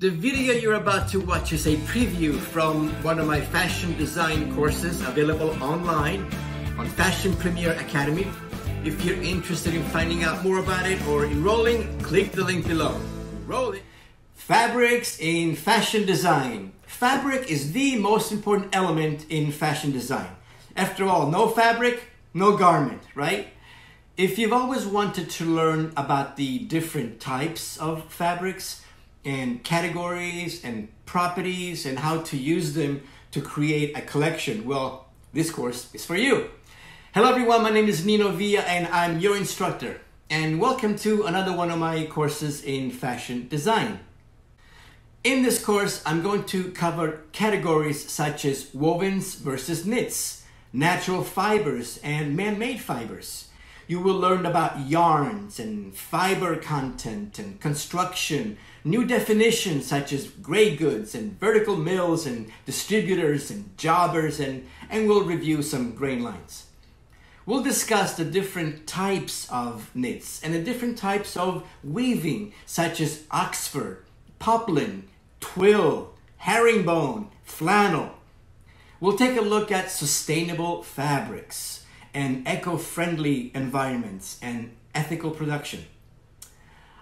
The video you're about to watch is a preview from one of my fashion design courses available online on Fashion Premier Academy. If you're interested in finding out more about it or enrolling, click the link below. Rolling. Fabrics in fashion design. Fabric is the most important element in fashion design. After all, no fabric, no garment, right? If you've always wanted to learn about the different types of fabrics and categories and properties and how to use them to create a collection, well, this course is for you. Hello everyone, my name is Nino Villa and I'm your instructor. And welcome to another one of my courses in fashion design. In this course, I'm going to cover categories such as wovens versus knits, natural fibers and man-made fibers. You will learn about yarns and fiber content and construction, new definitions such as gray goods and vertical mills and distributors and jobbers, and we'll review some grain lines. We'll discuss the different types of knits and the different types of weaving such as Oxford, poplin, twill, herringbone, flannel. We'll take a look at sustainable fabrics and eco-friendly environments and ethical production.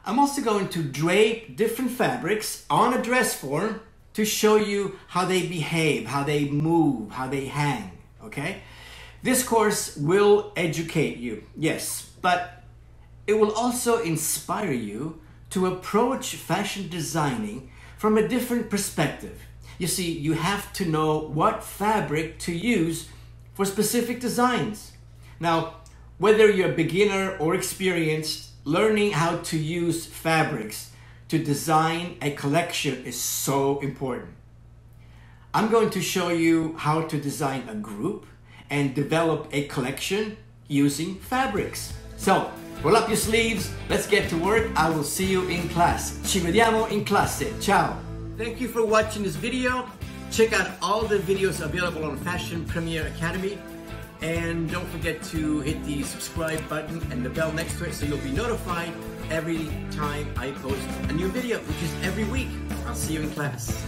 I'm also going to drape different fabrics on a dress form to show you how they behave, how they move, how they hang, okay? This course will educate you, yes, but it will also inspire you to approach fashion designing from a different perspective. You see, you have to know what fabric to use for specific designs. Now, whether you're a beginner or experienced, learning how to use fabrics to design a collection is so important. I'm going to show you how to design a group and develop a collection using fabrics. So, roll up your sleeves, let's get to work. I will see you in class. Ci vediamo in classe. Ciao. Thank you for watching this video. Check out all the videos available on Fashion Premier Academy. And don't forget to hit the subscribe button and the bell next to it so you'll be notified every time I post a new video, which is every week. I'll see you in class.